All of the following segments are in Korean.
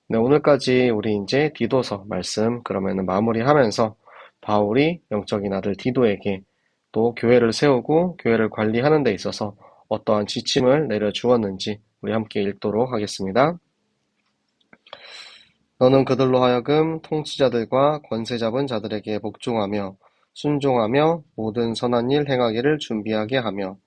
네, 오늘까지 우리 이제 디도서 말씀 그러면은 마무리하면서 바울이 영적인 아들 디도에게 또 교회를 세우고 교회를 관리하는 데 있어서 어떠한 지침을 내려주었는지 우리 함께 읽도록 하겠습니다. 너는 그들로 하여금 통치자들과 권세 잡은 자들에게 복종하며 순종하며 모든 선한 일 행하기를 준비하게 하며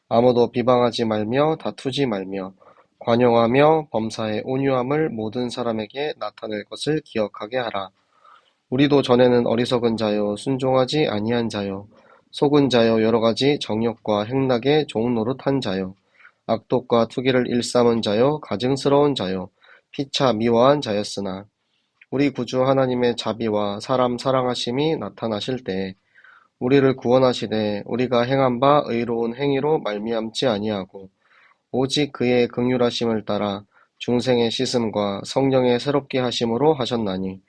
아무도 비방하지 말며 다투지 말며 관용하며 범사의 온유함을 모든 사람에게 나타낼 것을 기억하게 하라. 우리도 전에는 어리석은 자요 순종하지 아니한 자요 속은 자요 여러 가지 정욕과 행락의 종노릇한 자요 악독과 투기를 일삼은 자요 가증스러운 자요 피차 미워한 자였으나 우리 구주 하나님의 자비와 사람 사랑하심이 나타나실 때에 우리를 구원하시되 우리가 행한 바 의로운 행위로 말미암지 아니하고 오직 그의 긍휼하심을 따라 중생의 씻음과 성령의 새롭게 하심으로 하셨나니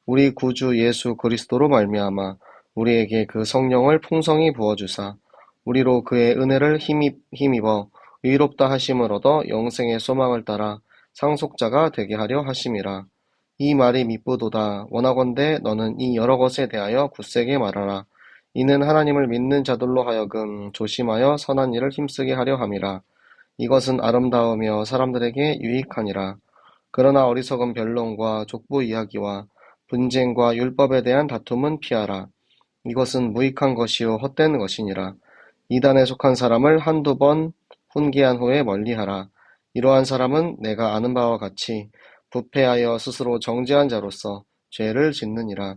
우리 구주 예수 그리스도로 말미암아 우리에게 그 성령을 풍성히 부어주사 우리로 그의 은혜를 힘입어 의롭다 하심을 얻어 영생의 소망을 따라 상속자가 되게 하려 하심이라. 이 말이 미쁘도다. 원하건대 너는 이 여러 것에 대하여 굳세게 말하라. 이는 하나님을 믿는 자들로 하여금 조심하여 선한 일을 힘쓰게 하려 함이라. 이것은 아름다우며 사람들에게 유익하니라. 그러나 어리석은 변론과 족보 이야기와 분쟁과 율법에 대한 다툼은 피하라. 이것은 무익한 것이요 헛된 것이니라. 이단에 속한 사람을 한두 번 훈계한 후에 멀리하라. 이러한 사람은 내가 아는 바와 같이 부패하여 스스로 정죄한 자로서 죄를 짓느니라.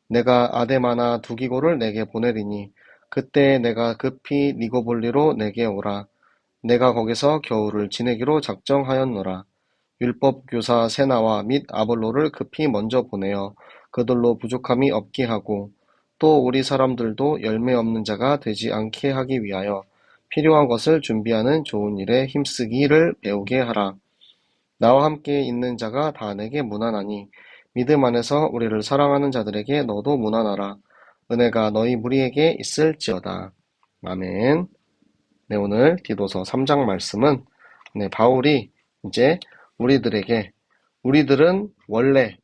내가 아데마나 두기고를 내게 보내리니 그때 내가 급히 니고볼리로 내게 오라. 내가 거기서 겨울을 지내기로 작정하였노라. 율법 교사 세나와 및 아볼로를 급히 먼저 보내어 그들로 부족함이 없게 하고 또 우리 사람들도 열매 없는 자가 되지 않게 하기 위하여 필요한 것을 준비하는 좋은 일에 힘쓰기를 배우게 하라. 나와 함께 있는 자가 다 내게 무난하니 믿음 안에서 우리를 사랑하는 자들에게 너도 무난하라. 은혜가 너희 무리에게 있을지어다. 아멘. 네, 오늘 디도서 3장 말씀은 바울이 이제 우리들은 원래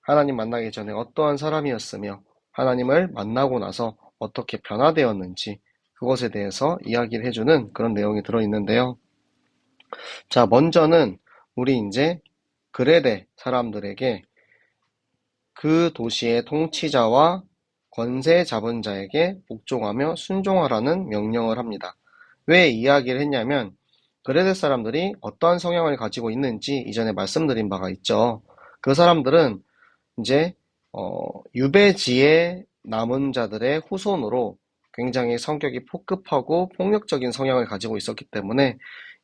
하나님 만나기 전에 어떠한 사람이었으며 하나님을 만나고 나서 어떻게 변화되었는지 그것에 대해서 이야기를 해주는 그런 내용이 들어있는데요. 자, 먼저는 우리 이제 그레데 사람들에게 그 도시의 통치자와 권세 잡은 자에게 복종하며 순종하라는 명령을 합니다. 왜 이야기를 했냐면 그레데 사람들이 어떠한 성향을 가지고 있는지 이전에 말씀드린 바가 있죠. 그 사람들은 이제 유배지에 남은 자들의 후손으로 굉장히 성격이 폭급하고 폭력적인 성향을 가지고 있었기 때문에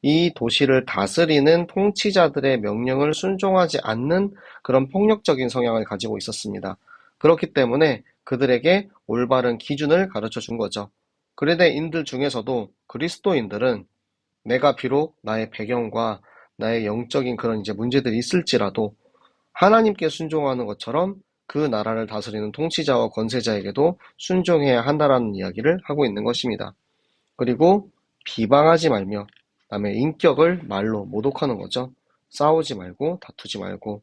이 도시를 다스리는 통치자들의 명령을 순종하지 않는 그런 폭력적인 성향을 가지고 있었습니다. 그렇기 때문에 그들에게 올바른 기준을 가르쳐 준 거죠. 그레데인들 중에서도 그리스도인들은 내가 비록 나의 배경과 나의 영적인 그런 이제 문제들이 있을지라도 하나님께 순종하는 것처럼 그 나라를 다스리는 통치자와 권세자에게도 순종해야 한다라는 이야기를 하고 있는 것입니다. 그리고 비방하지 말며 남의 인격을 말로 모독하는 거죠. 싸우지 말고 다투지 말고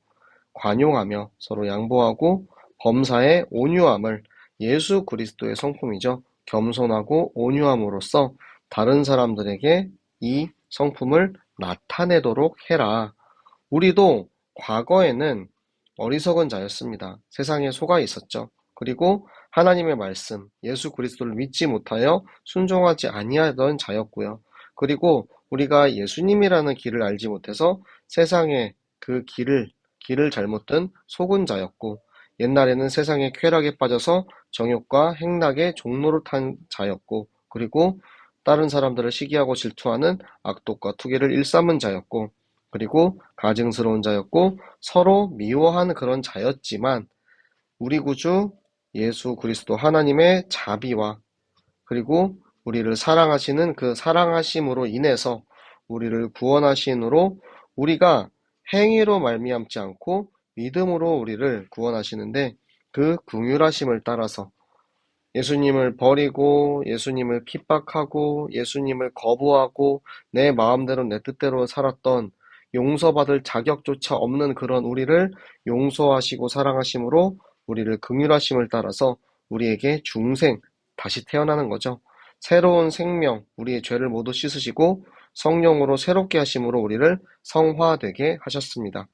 관용하며 서로 양보하고 범사의 온유함을 예수 그리스도의 성품이죠. 겸손하고 온유함으로써 다른 사람들에게 이 성품을 나타내도록 해라. 우리도 과거에는 어리석은 자였습니다. 세상에 속아 있었죠. 그리고 하나님의 말씀, 예수 그리스도를 믿지 못하여 순종하지 아니하던 자였고요. 그리고 우리가 예수님이라는 길을 알지 못해서 세상의 그 길을 잘못 든 속은 자였고, 옛날에는 세상의 쾌락에 빠져서 정욕과 행락의 종로를 탄 자였고, 그리고 다른 사람들을 시기하고 질투하는 악독과 투기를 일삼은 자였고, 그리고 가증스러운 자였고 서로 미워하는 그런 자였지만 우리 구주 예수 그리스도 하나님의 자비와 그리고 우리를 사랑하시는 그 사랑하심으로 인해서 우리를 구원하시므로 우리가 행위로 말미암지 않고 믿음으로 우리를 구원하시는데 그 긍휼하심을 따라서 예수님을 버리고 예수님을 핍박하고 예수님을 거부하고 내 마음대로 내 뜻대로 살았던 용서받을 자격조차 없는 그런 우리를 용서하시고 사랑하심으로 우리를 긍휼하심을 따라서 우리에게 중생, 다시 태어나는 거죠. 새로운 생명, 우리의 죄를 모두 씻으시고 성령으로 새롭게 하심으로 우리를 성화되게 하셨습니다.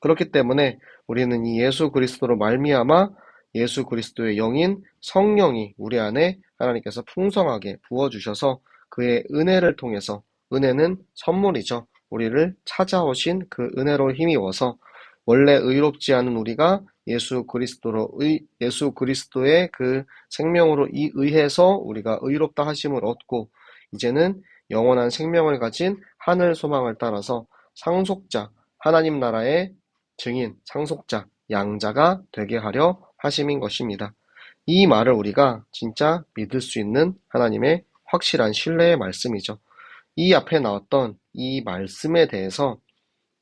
그렇기 때문에 우리는 이 예수 그리스도로 말미암아 예수 그리스도의 영인 성령이 우리 안에 하나님께서 풍성하게 부어주셔서 그의 은혜를 통해서, 은혜는 선물이죠. 우리를 찾아오신 그 은혜로 힘입어서 원래 의롭지 않은 우리가 예수 그리스도의 그 생명으로 의해서 우리가 의롭다 하심을 얻고, 이제는 영원한 생명을 가진 하늘 소망을 따라서 상속자, 하나님 나라의 증인, 상속자, 양자가 되게 하려 하심인 것입니다. 이 말을 우리가 진짜 믿을 수 있는 하나님의 확실한 신뢰의 말씀이죠. 이 앞에 나왔던 이 말씀에 대해서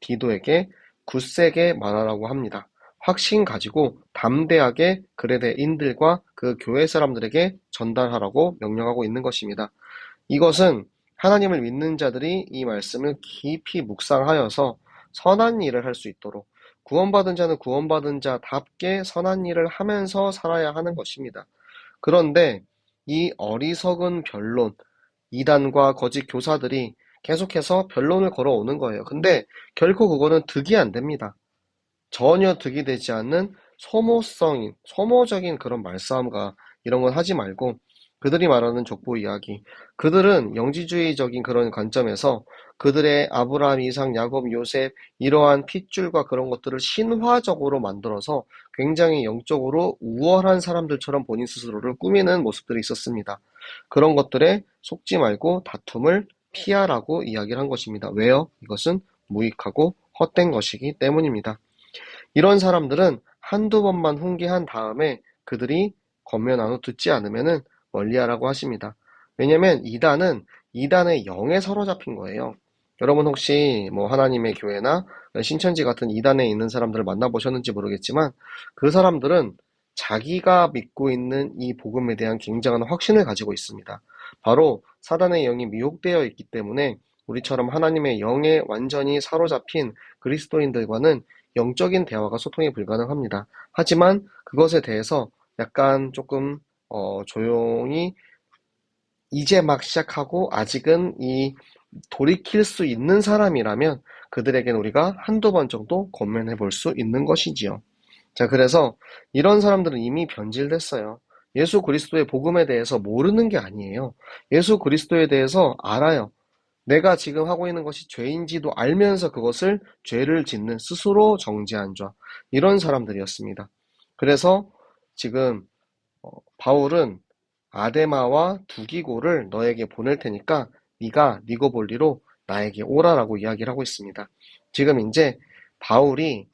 디도에게 굳세게 말하라고 합니다. 확신 가지고 담대하게 그레데인들과 그 교회 사람들에게 전달하라고 명령하고 있는 것입니다. 이것은 하나님을 믿는 자들이 이 말씀을 깊이 묵상하여서 선한 일을 할 수 있도록, 구원받은 자는 구원받은 자답게 선한 일을 하면서 살아야 하는 것입니다. 그런데 이 어리석은 변론, 이단과 거짓 교사들이 계속해서 변론을 걸어오는 거예요. 근데 결코 그거는 득이 안 됩니다. 전혀 득이 되지 않는 소모적인 그런 말싸움과 이런 건 하지 말고, 그들이 말하는 족보 이야기, 그들은 영지주의적인 그런 관점에서 그들의 아브라함, 이삭, 야곱, 요셉 이러한 핏줄과 그런 것들을 신화적으로 만들어서 굉장히 영적으로 우월한 사람들처럼 본인 스스로를 꾸미는 모습들이 있었습니다. 그런 것들에 속지 말고 다툼을 피하라고 이야기를 한 것입니다. 왜요? 이것은 무익하고 헛된 것이기 때문입니다. 이런 사람들은 한두 번만 훈계한 다음에 그들이 권면한 후 듣지 않으면은 멀리하라고 하십니다. 왜냐면 이단의 영에 사로잡힌 거예요. 여러분 혹시 뭐 하나님의 교회나 신천지 같은 이단에 있는 사람들을 만나보셨는지 모르겠지만, 그 사람들은 자기가 믿고 있는 이 복음에 대한 굉장한 확신을 가지고 있습니다. 바로 사단의 영이 미혹되어 있기 때문에 우리처럼 하나님의 영에 완전히 사로잡힌 그리스도인들과는 영적인 대화가 소통이 불가능합니다. 하지만 그것에 대해서 약간 조금 조용히 이제 막 시작하고 아직은 돌이킬 수 있는 사람이라면 그들에게는 우리가 한두 번 정도 권면해 볼 수 있는 것이지요. 자, 그래서 이런 사람들은 이미 변질됐어요. 예수 그리스도의 복음에 대해서 모르는 게 아니에요. 예수 그리스도에 대해서 알아요. 내가 지금 하고 있는 것이 죄인지도 알면서 그것을 죄를 짓는 스스로 정죄한 자, 이런 사람들이었습니다. 그래서 지금 바울은 아데마와 두기고를 너에게 보낼 테니까 네가 니고볼리로 나에게 오라라고 이야기를 하고 있습니다. 지금 이제 바울의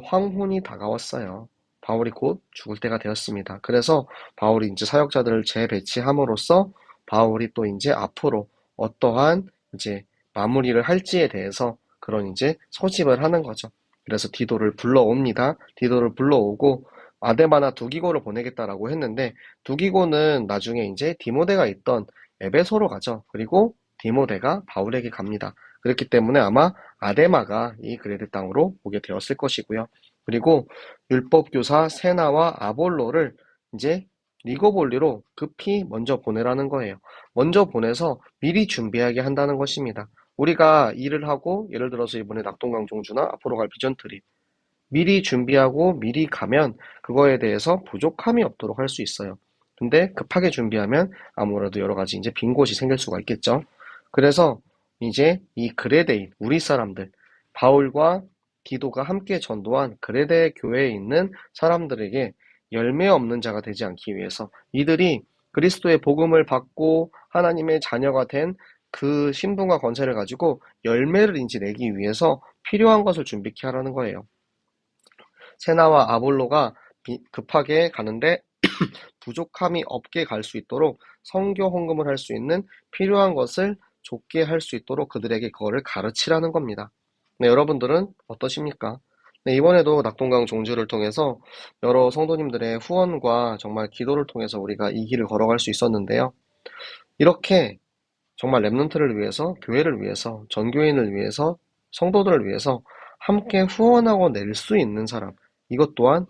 황혼이 다가왔어요. 바울이 곧 죽을 때가 되었습니다. 그래서 바울이 이제 사역자들을 재배치함으로써 바울이 또 이제 앞으로 어떠한 이제 마무리를 할지에 대해서 그런 이제 소집을 하는 거죠. 그래서 디도를 불러옵니다. 디도를 불러오고 아데마나 두기고를 보내겠다라고 했는데, 두기고는 나중에 이제 디모데가 있던 에베소로 가죠. 그리고 디모데가 바울에게 갑니다. 그렇기 때문에 아마 아데마가 이 그레데 땅으로 오게 되었을 것이고요. 그리고 율법교사 세나와 아볼로를 이제 니고볼리로 급히 먼저 보내라는 거예요. 먼저 보내서 미리 준비하게 한다는 것입니다. 우리가 일을 하고, 예를 들어서 이번에 낙동강 종주나 앞으로 갈 비전트리, 미리 준비하고 미리 가면 그거에 대해서 부족함이 없도록 할 수 있어요. 근데 급하게 준비하면 아무래도 여러 가지 이제 빈 곳이 생길 수가 있겠죠. 그래서 이제 이 그레데인, 우리 사람들, 바울과 디도가 함께 전도한 그레데 교회에 있는 사람들에게 열매 없는 자가 되지 않기 위해서, 이들이 그리스도의 복음을 받고 하나님의 자녀가 된 그 신분과 권세를 가지고 열매를 인지 내기 위해서 필요한 것을 준비케 하라는 거예요. 세나와 아볼로가 급하게 가는데 부족함이 없게 갈 수 있도록 선교 헌금을 할 수 있는 필요한 것을 좁게 할 수 있도록 그들에게 그거를 가르치라는 겁니다. 네, 여러분들은 어떠십니까? 네, 이번에도 낙동강 종주를 통해서 여러 성도님들의 후원과 정말 기도를 통해서 우리가 이 길을 걸어갈 수 있었는데요. 이렇게 정말 렘넌트를 위해서, 교회를 위해서, 전교인을 위해서 성도들을 위해서 함께 후원하고 낼 수 있는 사람, 이것 또한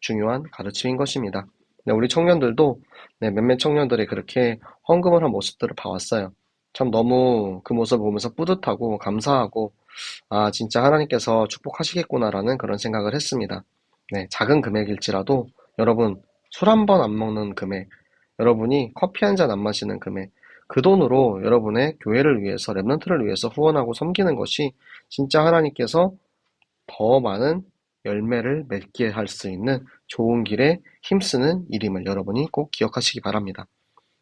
중요한 가르침인 것입니다. 네, 우리 청년들도 몇몇 청년들이 그렇게 헌금을 한 모습들을 봐왔어요. 참 너무 그 모습을 보면서 뿌듯하고 감사하고 아 진짜 하나님께서 축복하시겠구나라는 그런 생각을 했습니다. 네, 작은 금액일지라도 여러분 술 한 번 안 먹는 금액, 여러분이 커피 한 잔 안 마시는 금액, 그 돈으로 여러분의 교회를 위해서 렘넌트를 위해서 후원하고 섬기는 것이 진짜 하나님께서 더 많은 열매를 맺게 할 수 있는 좋은 길에 힘쓰는 일임을 여러분이 꼭 기억하시기 바랍니다.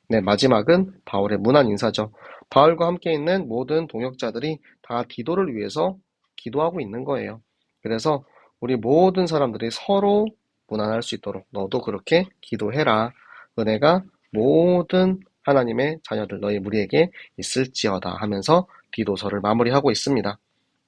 네, 마지막은 바울의 문안 인사죠. 바울과 함께 있는 모든 동역자들이 다 디도를 위해서 기도하고 있는 거예요. 그래서 우리 모든 사람들이 서로 문안할 수 있도록 너도 그렇게 기도해라. 은혜가 모든 하나님의 자녀들 너희 무리에게 있을지어다 하면서 디도서를 마무리하고 있습니다.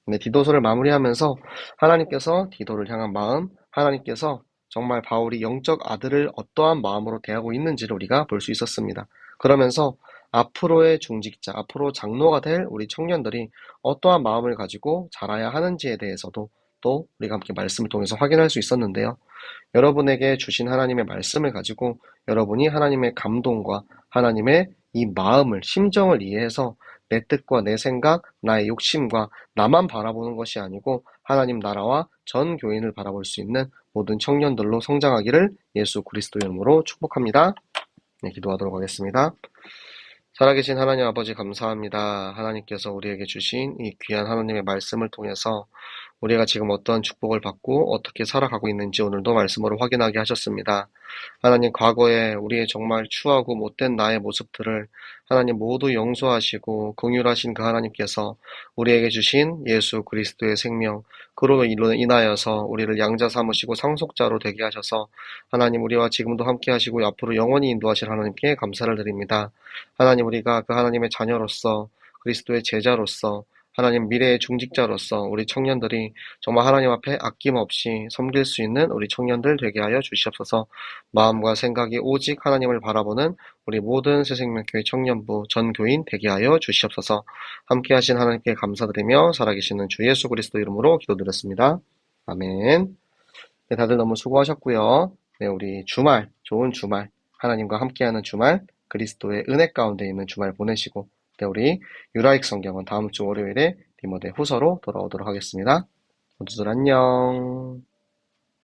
네, 디도서를 마무리하면서 하나님께서 디도를 향한 마음, 하나님께서 정말 바울이 영적 아들을 어떠한 마음으로 대하고 있는지를 우리가 볼 수 있었습니다. 그러면서 앞으로의 중직자, 앞으로 장로가 될 우리 청년들이 어떠한 마음을 가지고 자라야 하는지에 대해서도 또 우리가 함께 말씀을 통해서 확인할 수 있었는데요. 여러분에게 주신 하나님의 말씀을 가지고 여러분이 하나님의 감동과 하나님의 이 마음을, 심정을 이해해서 내 뜻과 내 생각, 나의 욕심과 나만 바라보는 것이 아니고 하나님 나라와 전 교인을 바라볼 수 있는 모든 청년들로 성장하기를 예수 그리스도의 이름으로 축복합니다. 네, 기도하도록 하겠습니다. 살아계신 하나님 아버지 감사합니다. 하나님께서 우리에게 주신 이 귀한 하나님의 말씀을 통해서 우리가 지금 어떤 축복을 받고 어떻게 살아가고 있는지 오늘도 말씀으로 확인하게 하셨습니다. 하나님 과거에 우리의 정말 추하고 못된 나의 모습들을 하나님 모두 용서하시고 긍휼하신 그 하나님께서 우리에게 주신 예수 그리스도의 생명 그로 인하여서 우리를 양자 삼으시고 상속자로 되게 하셔서 하나님 우리와 지금도 함께 하시고 앞으로 영원히 인도하실 하나님께 감사를 드립니다. 하나님 우리가 그 하나님의 자녀로서 그리스도의 제자로서 하나님 미래의 중직자로서 우리 청년들이 정말 하나님 앞에 아낌없이 섬길 수 있는 우리 청년들 되게 하여 주시옵소서. 마음과 생각이 오직 하나님을 바라보는 우리 모든 새생명교회 청년부 전교인 되게 하여 주시옵소서. 함께 하신 하나님께 감사드리며 살아계시는 주 예수 그리스도 이름으로 기도드렸습니다. 아멘. 네, 다들 너무 수고하셨고요. 네, 우리 주말, 좋은 주말, 하나님과 함께하는 주말, 그리스도의 은혜 가운데 있는 주말 보내시고 네, 우리 유라익 성경은 다음 주 월요일에 디모데 후서로 돌아오도록 하겠습니다. 모두들 안녕.